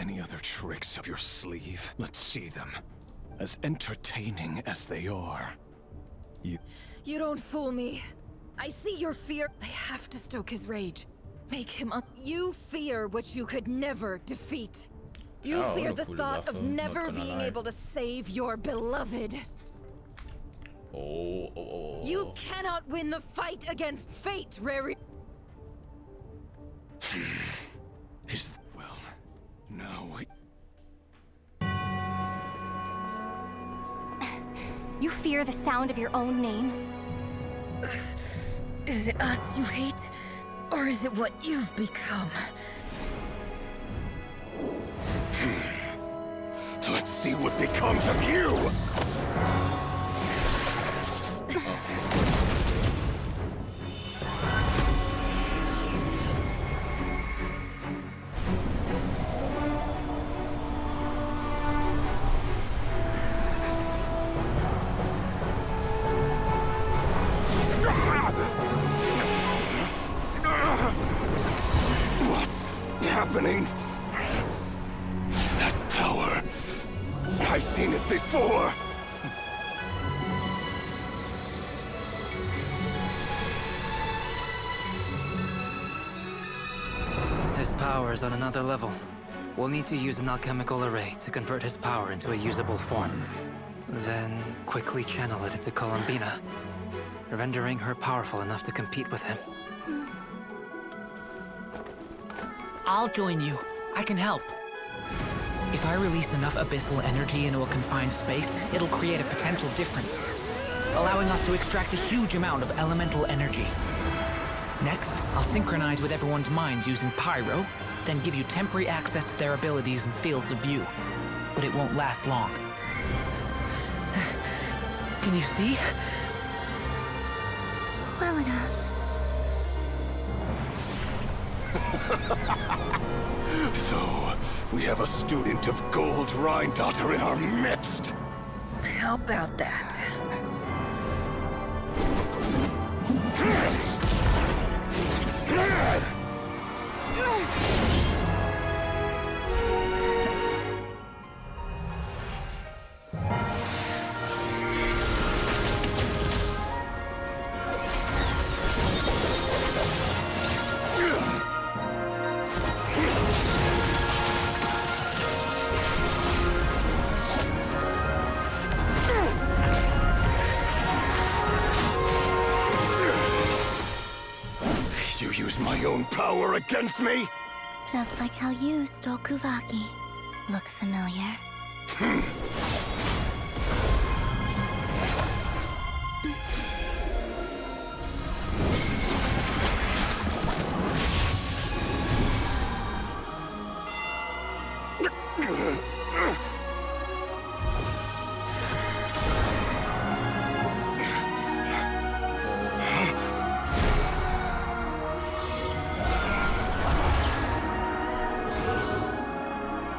Any other tricks up your sleeve? Let's see them. As entertaining as they are. You don't fool me. I see your fear. I have to stoke his rage. Make him up. You fear what you could never defeat. You fear the thought of never being able to save your beloved. You cannot win the fight against fate, Rerirs. Well, now You fear the sound of your own name? Is it us you hate? Or is it what you've become? Let's see what becomes of you! What's happening? That power. I've seen it before. His power is on another level. We'll need to use an alchemical array to convert his power into a usable form. Then quickly channel it into Columbina, rendering her powerful enough to compete with him. I'll join you. I can help. If I release enough abyssal energy into a confined space, it'll create a potential difference, allowing us to extract a huge amount of elemental energy. Next, I'll synchronize with everyone's minds using pyro, then give you temporary access to their abilities and fields of view. But it won't last long. Can you see? Well enough. So, we have a student of Gold Rhine-Daughter in our midst. How about that? You use my own power against me? Just like how you stole Kuvaki. Look familiar?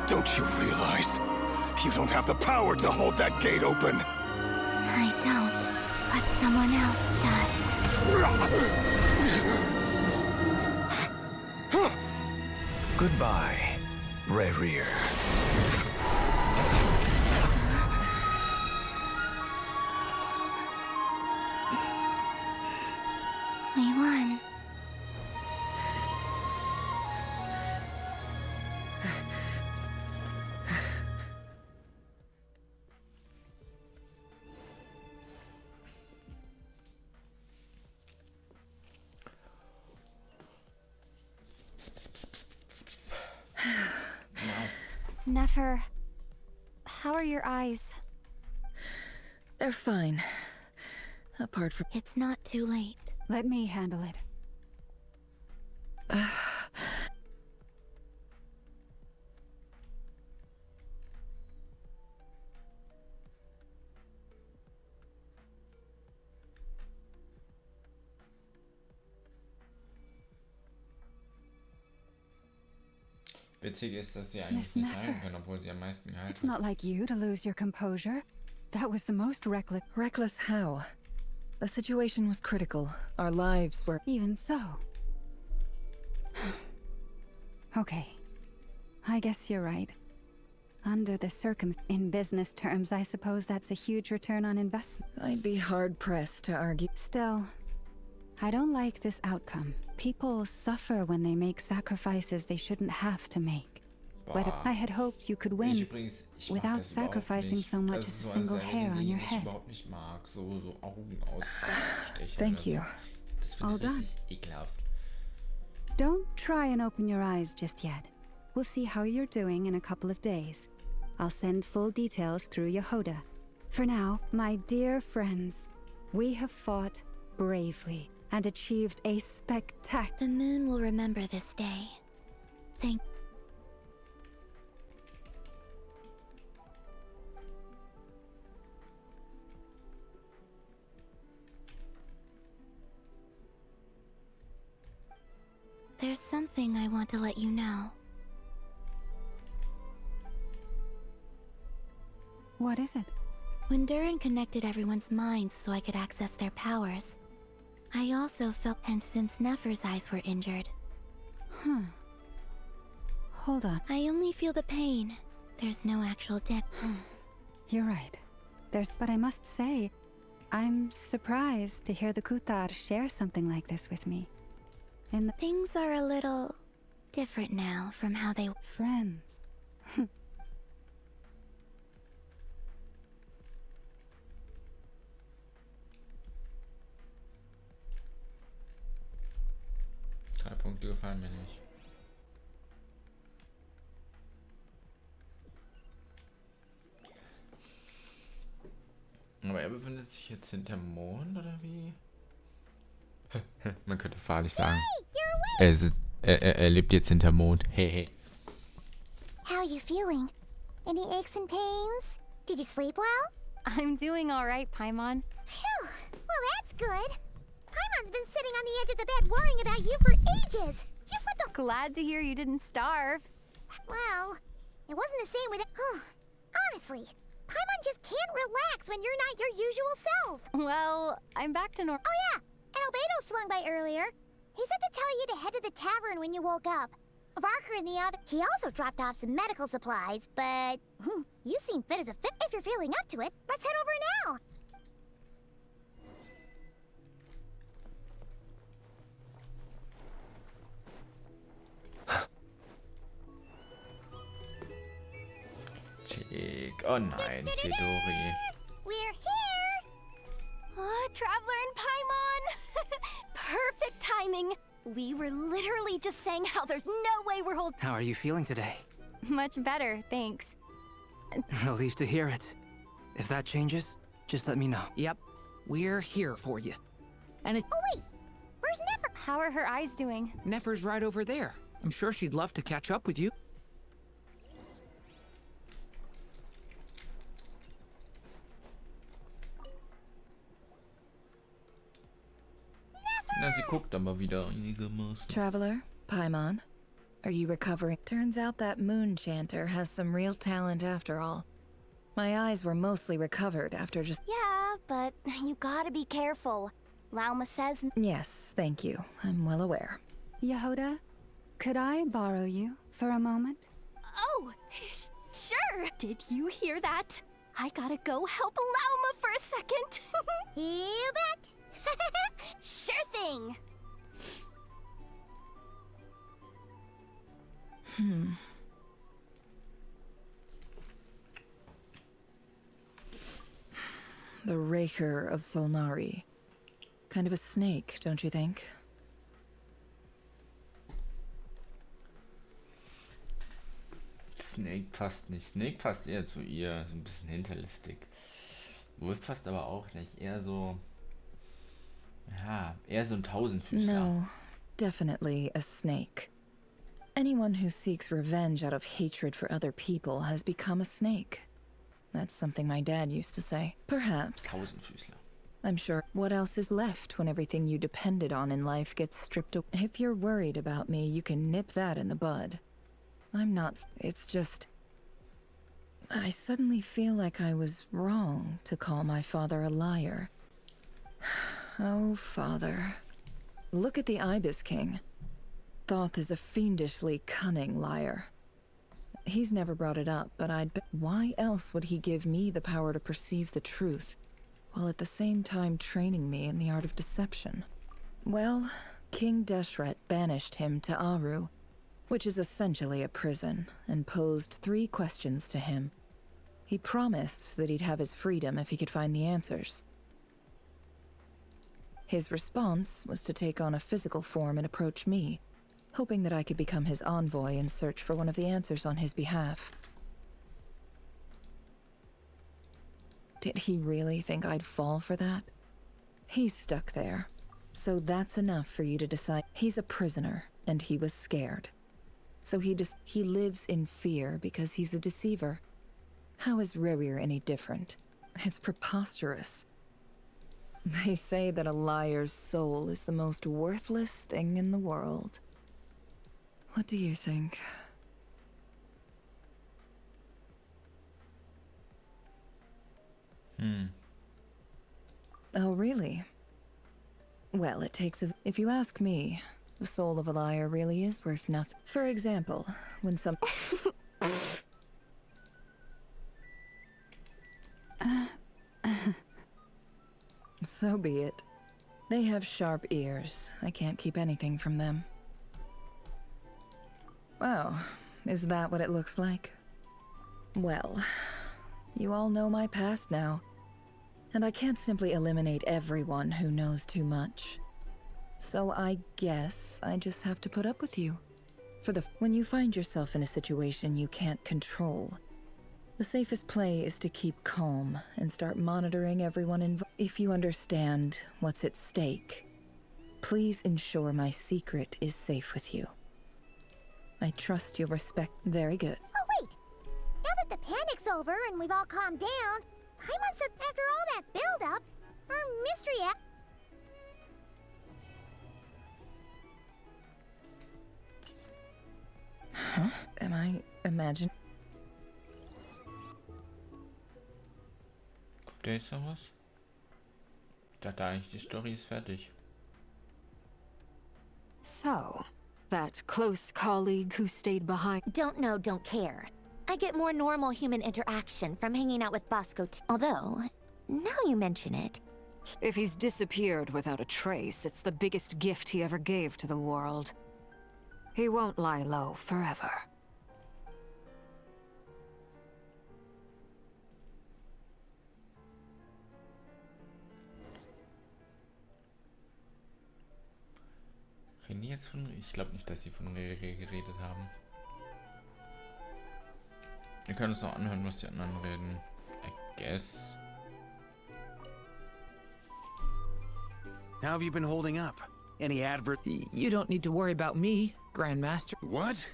Don't you realize? You don't have the power to hold that gate open. I don't, but someone else does. Goodbye, Rerirs. We won. Nefer, how are your eyes? They're fine. Apart from... It's not too late. Let me handle it. Witzig ist, dass sie eigentlich nicht heilen können, obwohl sie am meisten gehalten. It's not like you to lose your composure. That was the most reckless. Reckless how? The situation was critical. Our lives were... Even so. Okay. I guess you're right. Under the in business terms, I suppose that's a huge return on investment. I'd be hard-pressed to argue. Still, I don't like this outcome. People suffer when they make sacrifices they shouldn't have to make. But Boah. I had hoped you could Ich win übrigens, ich mag without das überhaupt sacrificing nicht. so much Das as ist a so single eine hair on Dinge, your die ich head. überhaupt nicht mag. So Augen ausstechen. Thank oder so. you. Das finde All ich done. richtig ekelhaft. Don't try and open your eyes just yet. We'll see how you're doing in a couple of days. I'll send full details through Yehoda. For now, my dear friends, we have fought bravely and achieved a spectacular... The moon will remember this day. Thank... 'There's something I want to let you know. What is it? When Durin connected everyone's minds so I could access their powers, I also felt... And since Nefer's eyes were injured, Hold on. I only feel the pain. There's no actual You're right. But I must say, I'm surprised to hear the Kutar share something like this with me. And Things are a little different now from how they... friends. Drei Punkte gefallen mir nicht. Aber er befindet sich jetzt hinterm Mond, oder wie? Man könnte wahrlich sagen. Er lebt jetzt hinterm Mond. Hey. How are you feeling? Any aches and pains? Did you sleep well? I'm doing all right, Paimon. Phew. Well, that's good. Paimon's been sitting on the edge of the bed worrying about you for ages. You slept all... Glad to hear you didn't starve. Well, it wasn't the same with it. Honestly, Paimon just can't relax when you're not your usual self. Well, I'm back to normal. Oh yeah, and Albedo swung by earlier. He said to tell you to head to the tavern when you woke up. Barker and the other... He also dropped off some medical supplies, but... you seem fit as a fit. If you're feeling up to it, let's head over now. Chick. Oh nein, Sidori. We're here! Traveler and Paimon! Perfect timing! We were literally just saying how there's no way we're holding... How are you feeling today? Much better, thanks. Relieved to hear it. If that changes, just let me know. Yep, we're here for you. And Oh wait, where's Nefer? How are her eyes doing? Nefer's right over there. I'm sure she'd love to catch up with you. Na, sie guckt aber wieder einigermaßen. Traveler, Paimon, are you recovering? Turns out that moon chanter has some real talent after all. My eyes were mostly recovered after just... Yeah, but you gotta be careful. Lauma says... Yes, thank you. I'm well aware. Yehoda, could I borrow you for a moment? Oh, sure. Did you hear that? I gotta go help Lauma for a second. You bet! Sure thing. The Raker of Solnari. Kind of a snake, don't you think? Snake passt nicht. Snake passt eher zu ihr. So ein bisschen hinterlistig. Wolf passt aber auch nicht. Eher so... Ja, eher so ein Tausendfüßler. No, definitely a snake. Anyone who seeks revenge out of hatred for other people has become a snake. That's something my dad used to say. Perhaps. Tausendfüßler. I'm sure. What else is left when everything you depended on in life gets stripped away? If you're worried about me, you can nip that in the bud. I'm not. It's just... I suddenly feel like I was wrong to call my father a liar. Oh, father. Look at the Ibis King. Thoth is a fiendishly cunning liar. He's never brought it up, but I'd bet. Why else would he give me the power to perceive the truth, while at the same time training me in the art of deception? Well, King Deshret banished him to Aru, which is essentially a prison, and posed 3 questions to him. He promised that he'd have his freedom if he could find the answers. His response was to take on a physical form and approach me, hoping that I could become his envoy and search for one of the answers on his behalf. Did he really think I'd fall for that? He's stuck there, so that's enough for you to decide. He's a prisoner, and he was scared. So he lives in fear because he's a deceiver. How is Rerir any different? It's preposterous. They say that a liar's soul is the most worthless thing in the world. What do you think? Oh, really? Well, it takes a... If you ask me, the soul of a liar really is worth nothing. For example, when some... So be it. They have sharp ears. I can't keep anything from them. Oh, is that what it looks like? Well, you all know my past now. And I can't simply eliminate everyone who knows too much. So I guess I just have to put up with you. When you find yourself in a situation you can't control, the safest play is to keep calm and start monitoring everyone involved. If you understand what's at stake, please ensure my secret is safe with you. I trust you'll respect. Very good. Oh, wait! Now that the panic's over and we've all calmed down, Paimon said after all that build-up, our mystery act... Huh? Am I imagining? Kommt da jetzt noch was? Ich dachte eigentlich, die Story ist fertig. So, that close colleague who stayed behind... Don't know, don't care. I get more normal human interaction from hanging out with Bosco although, now you mention it... If he's disappeared without a trace, it's the biggest gift he ever gave to the world. He won't lie low forever. Reden die jetzt von... Ich glaube nicht, dass sie von Rerir geredet haben. Wir können uns noch anhören, was die anderen reden. I guess. How have you been holding up? Any advert? You don't need to worry about me, Grandmaster. What?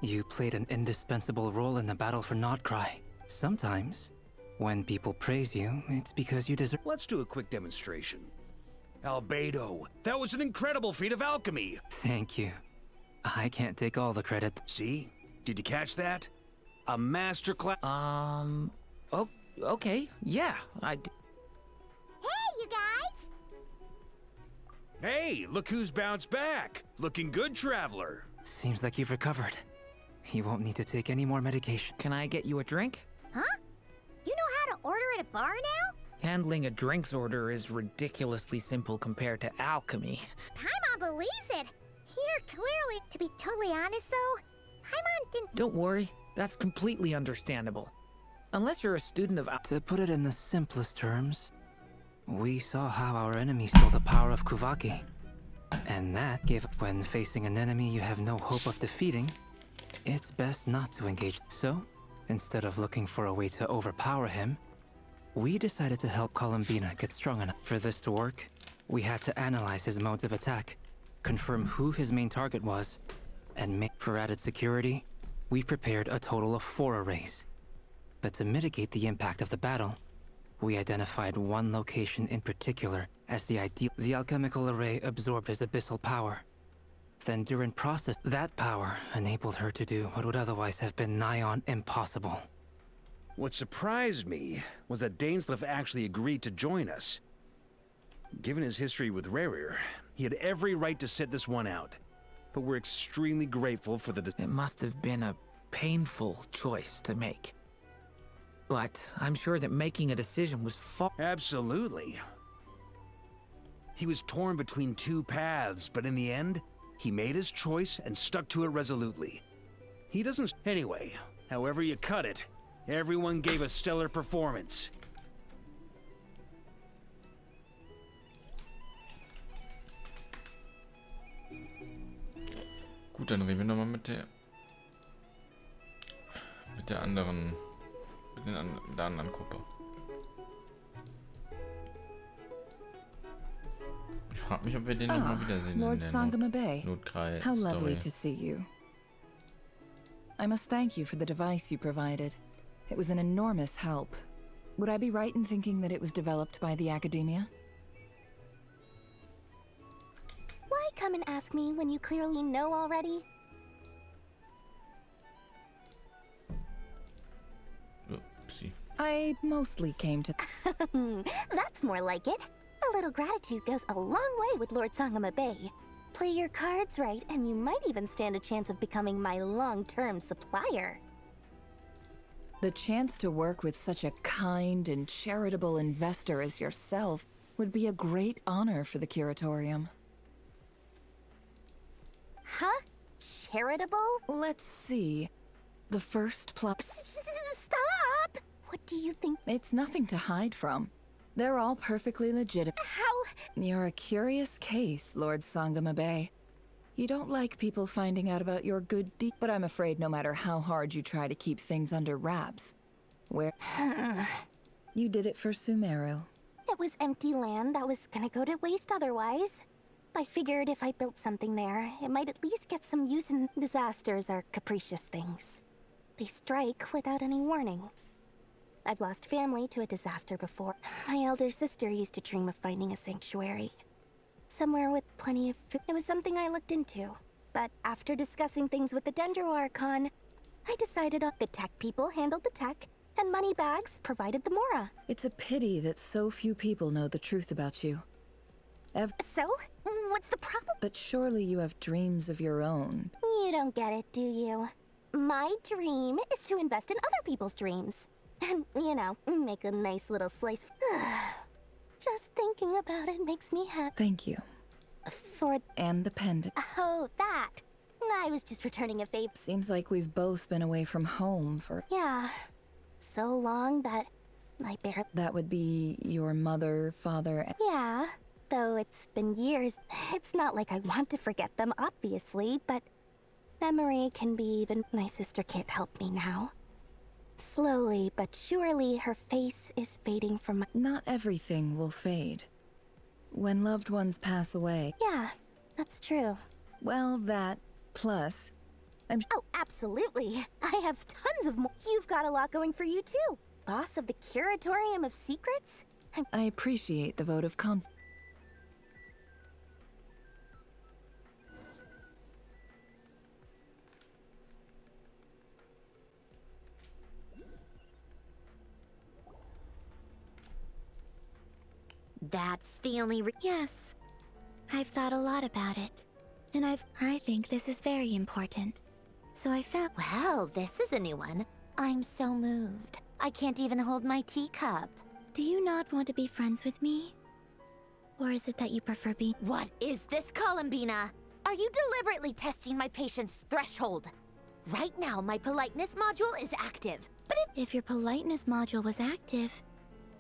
You played an indispensable role in the battle for Nod-Krai. Sometimes, when people praise you, it's because you deserve... Let's do a quick demonstration. Albedo, that was an incredible feat of alchemy! Thank you. I can't take all the credit. See? Did you catch that? A masterclass. Oh, okay, yeah, Hey, you guys! Hey, look who's bounced back! Looking good, traveler! Seems like you've recovered. You won't need to take any more medication. Can I get you a drink? Huh? You know how to order at a bar now? Handling a drinks order is ridiculously simple compared to alchemy. Paimon believes it! Here, clearly. To be totally honest, though, Paimon didn't... Don't worry, that's completely understandable. Unless you're a student of... To put it in the simplest terms, we saw how our enemy stole the power of Kuvaki. And that gave up when facing an enemy you have no hope of defeating, it's best not to engage. So, instead of looking for a way to overpower him, we decided to help Columbina get strong enough. For this to work, we had to analyze his modes of attack, confirm who his main target was, and make... For added security, we prepared a total of 4 arrays. But to mitigate the impact of the battle, we identified one location in particular as the ideal. The alchemical array absorbed his abyssal power. Then during process, that power enabled her to do what would otherwise have been nigh on impossible. What surprised me was that Dainsleif actually agreed to join us. Given his history with Rerir, he had every right to sit this one out. But we're extremely grateful for the... It must have been a painful choice to make. But I'm sure that making a decision was far— Absolutely. He was torn between two paths, but in the end, he made his choice and stuck to it resolutely. He doesn't— Anyway, however you cut it, everyone gave a stellar performance. Gut, dann reden wir nochmal mit der anderen, mit der anderen Gruppe. Ich frage mich, ob wir den nochmal wiedersehen Lord in der Nod-Krai How lovely Story. to see you. I must thank you for the device you provided. It was an enormous help. Would I be right in thinking that it was developed by the academia? Why come and ask me when you clearly know already? Oopsie. I mostly came to... That's more like it. A little gratitude goes a long way with Lord Sangama Bay. Play your cards right, and you might even stand a chance of becoming my long-term supplier. The chance to work with such a kind and charitable investor as yourself would be a great honor for the Curatorium. Huh? Charitable? Let's see. The first plot... Stop! What do you think? It's nothing to hide from. They're all perfectly legitimate. How? You're a curious case, Lord Sangama Bay. You don't like people finding out about your good deed, but I'm afraid no matter how hard you try to keep things under wraps, you did it for Sumeru. It was empty land that was gonna go to waste otherwise. I figured if I built something there, it might at least get some use, and disasters are capricious things. They strike without any warning. I've lost family to a disaster before. My elder sister used to dream of finding a sanctuary. Somewhere with plenty of food. It was something I looked into. But after discussing things with the Dendro Archon, I decided on the tech people handled the tech, and Moneybags provided the Mora. It's a pity that so few people know the truth about you. So? What's the problem? But surely you have dreams of your own. You don't get it, do you? My dream is to invest in other people's dreams. And, you know, make a nice little slice. Just thinking about it makes me happy. Thank you. And the pendant. Oh, that. I was just returning a favor. Seems like we've both been away from home for... Yeah. So long that I barely... That would be your mother, father... Yeah. Though it's been years. It's not like I want to forget them, obviously, but... Memory can be even... My sister can't help me now. Slowly but surely, her face is fading from my... Not everything will fade. When loved ones pass away... Yeah, that's true. Well, that, plus... Oh, absolutely. I have tons of more. You've got a lot going for you, too. Boss of the Curatorium of Secrets? I appreciate the vote of confidence. That's the only Yes. I've thought a lot about it. And I think this is very important. So I felt... Well, this is a new one. I'm so moved. I can't even hold my teacup. Do you not want to be friends with me? Or is it that you prefer being... What is this, Columbina? Are you deliberately testing my patience threshold? Right now, my politeness module is active. But if your politeness module was active,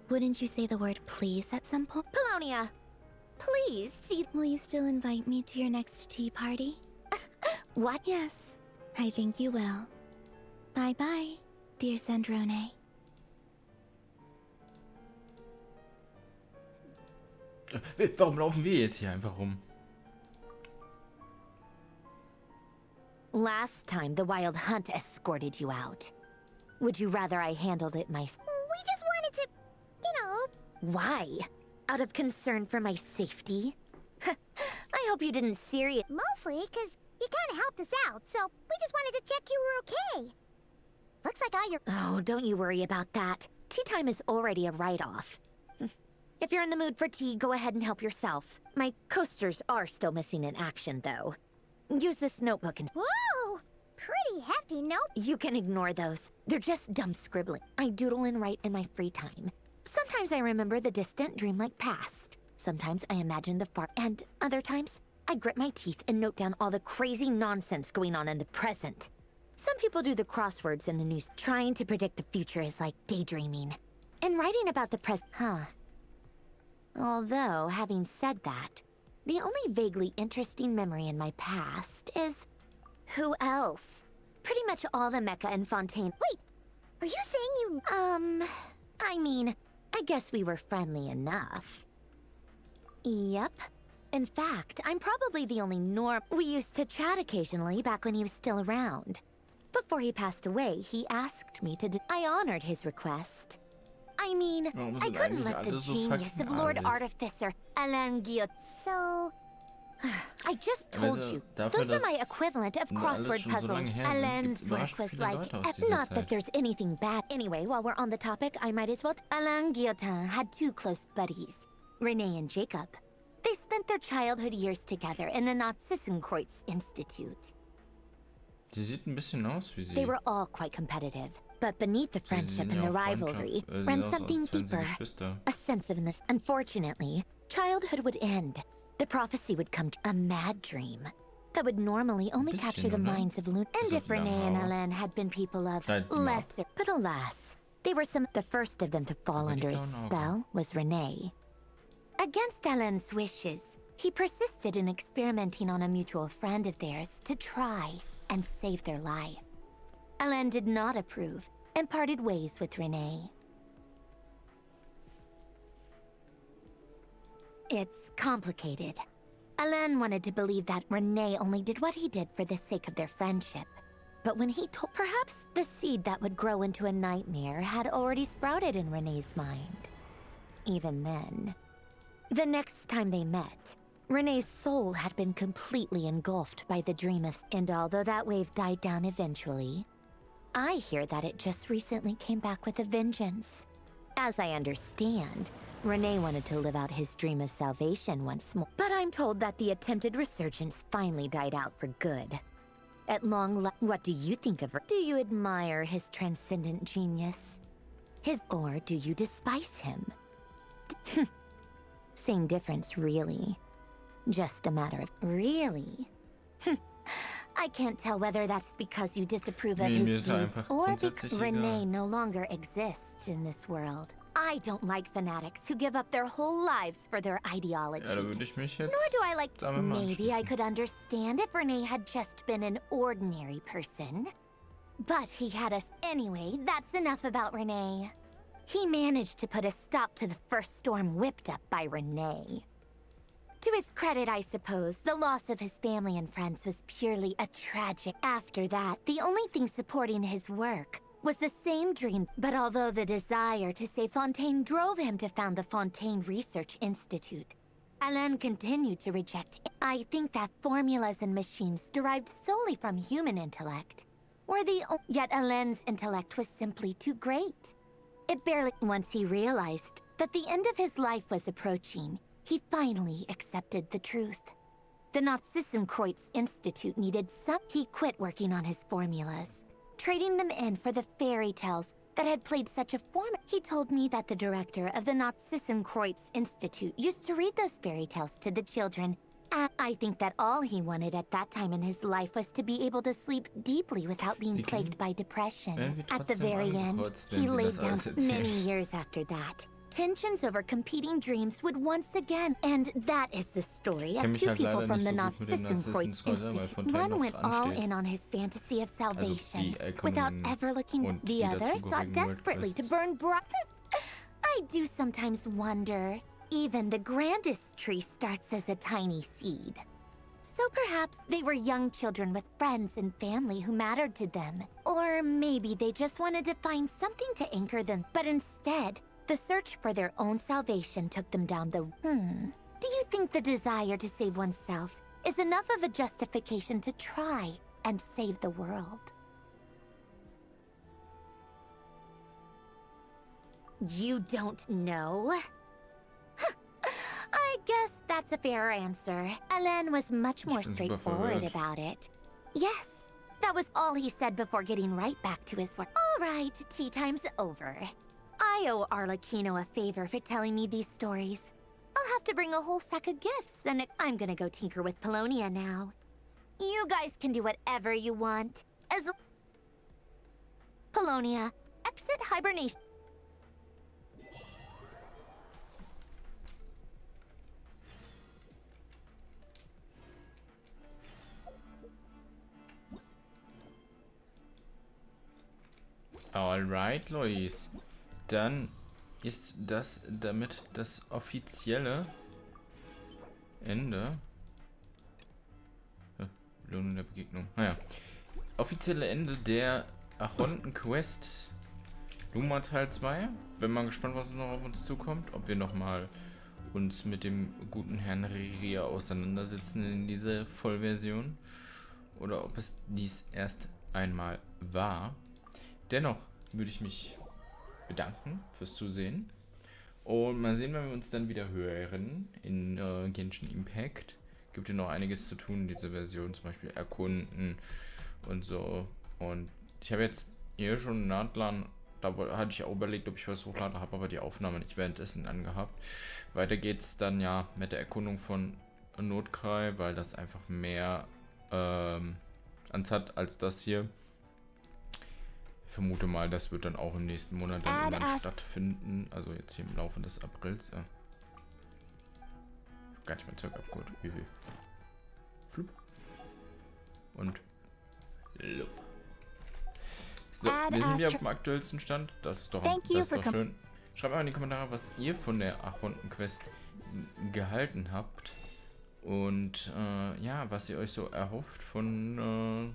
wouldn't you say the word please at some point? Polonia, please see... Will you still invite me to your next tea party? What? Yes, I think you will. Bye-bye, dear Sandrone. Warum laufen wir jetzt hier einfach rum? Last time, the Wild Hunt escorted you out. Would you rather I handled it myself? We just wanted to, you know... Why? Out of concern for my safety? I hope you didn't serious... Mostly because you kind of helped us out, so we just wanted to check you were okay. Looks like all your... Oh, don't you worry about that. Tea time is already a write-off. If you're in the mood for tea, go ahead and help yourself. My coasters are still missing in action, though. Use this notebook and... Whoa! pretty hefty, nope. You can ignore those. They're just dumb scribbling. I doodle and write in my free time. Sometimes I remember the distant dreamlike past. Sometimes I imagine the far, and other times I grit my teeth and note down all the crazy nonsense going on in the present. Some people do the crosswords in the news. Trying to predict the future is like daydreaming. And writing about the present, Although, having said that, the only vaguely interesting memory in my past is... who else? Pretty much all the mecha and fontaine. Wait, are you saying you... I mean, I guess we were friendly enough. Yep. In fact, I'm probably the only norm. We used to chat occasionally back when he was still around. Before he passed away, he asked me to I honored his request. I mean, I couldn't let the genius of Lord Artificer, Alain Guillot... So... I just told you, those are my equivalent of crossword puzzles. Alain's work was like... Not that there's anything bad. Anyway, while we're on the topic, I might as well... Alain Guillotin had two close buddies, Renee and Jacob. They spent their childhood years together in the Narzissenkreuz Institute. Die sieht ein bisschen aus wie sie. They were all quite competitive, but beneath the friendship and the rivalry ran something deeper, a sense of this. Unfortunately, childhood would end. The prophecy would come to a mad dream that would normally only capture the minds of Luna. And if Renee and Alain had been people of lesser, but alas, they were the first of them to fall under its spell was Renee. Against Alain's wishes, he persisted in experimenting on a mutual friend of theirs to try and save their life. Alain did not approve and parted ways with Renee. It's complicated. Alain wanted to believe that Renee only did what he did for the sake of their friendship. But when he told, perhaps the seed that would grow into a nightmare had already sprouted in Renee's mind. Even then, the next time they met, Renee's soul had been completely engulfed by the dream of... And although that wave died down eventually, I hear that it just recently came back with a vengeance. As I understand, Renee wanted to live out his dream of salvation once more. But I'm told that the attempted resurgence finally died out for good. At long last, what do you think of her? Do you admire his transcendent genius? Or do you despise him? Same difference, really. Just a matter of... Really? I can't tell whether that's because you disapprove of his deeds or because Renee no longer exists in this world. I don't like fanatics who give up their whole lives for their ideology. Ja, da würde ich mich jetzt Nor do I like... Maybe I could understand if Renee had just been an ordinary person. But he had us... Anyway, that's enough about Renee. He managed to put a stop to the first storm whipped up by Renee. To his credit, I suppose, the loss of his family and friends was purely a tragic. After that, the only thing supporting his work was the same dream. But although the desire to save Fontaine drove him to found the Fontaine Research Institute, Alain continued to reject it. I think that formulas and machines derived solely from human intellect were yet Alain's intellect was simply too great. It barely... Once he realized that the end of his life was approaching, he finally accepted the truth. The Narzissenkreuz Institute needed some... He quit working on his formulas, trading them in for the fairy tales that had played such a form. He told me that the director of the Narzissenkreuz Institute used to read those fairy tales to the children. I think that all he wanted at that time in his life was to be able to sleep deeply without being plagued by depression. At the very end, he laid down many years after that. Tensions over competing dreams would once again, and that is the story of two people from the Narzissenkreuz Institute. One went all in on his fantasy of salvation, without ever looking. The other sought desperately to burn bright. I do sometimes wonder, even the grandest tree starts as a tiny seed. So perhaps they were young children with friends and family who mattered to them. Or maybe they just wanted to find something to anchor them, but instead, the search for their own salvation took them down the... Do you think the desire to save oneself is enough of a justification to try and save the world? You don't know? I guess that's a fair answer. Alain was much more straightforward about it. Yes, That was all he said before getting right back to his work. All right, tea time's over. I owe Arlecchino a favor for telling me these stories. I'll have to bring a whole sack of gifts, and I'm gonna go tinker with Polonia now. You guys can do whatever you want. Polonia, exit hibernation. Alright, Lois. Dann ist das damit das offizielle Ende. Belohnung der Begegnung. Naja. Offizielle Ende der Archon-Quest. Luma Teil 2. Bin mal gespannt, was noch auf uns zukommt. Ob wir nochmal uns mit dem guten Herrn Rerirs auseinandersetzen in dieser Vollversion. Oder ob es dies erst einmal war. Dennoch würde ich mich bedanken fürs Zusehen. Und mal sehen, wenn wir uns dann wieder hören in Genshin Impact. Gibt ja noch einiges zu tun in dieser Version, zum Beispiel erkunden und so. Und ich habe jetzt hier schon Natlan, da hatte ich auch überlegt, ob ich was hochlade, habe aber die Aufnahme nicht währenddessen angehabt. Weiter geht's dann ja mit der Erkundung von Nod-Krai, weil das einfach mehr ans hat als das hier. Ich vermute mal, das wird dann auch im nächsten Monat dann irgendwann stattfinden. Also jetzt hier im Laufe des Aprils. Ja. Gar nicht mehr Zeug abgeholt. Flup. Und flup. So, wir sind hier auf dem aktuellsten Stand. Das ist doch schön. Schreibt mal in die Kommentare, was ihr von der Archon-Quest gehalten habt. Und ja, was ihr euch so erhofft von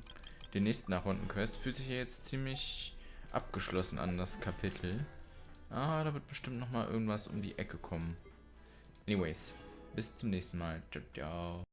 den nächsten Archon-Quest. Fühlt sich ja jetzt ziemlich abgeschlossen an, das Kapitel. Ah, da wird bestimmt nochmal irgendwas um die Ecke kommen. Anyways, bis zum nächsten Mal. Ciao, ciao.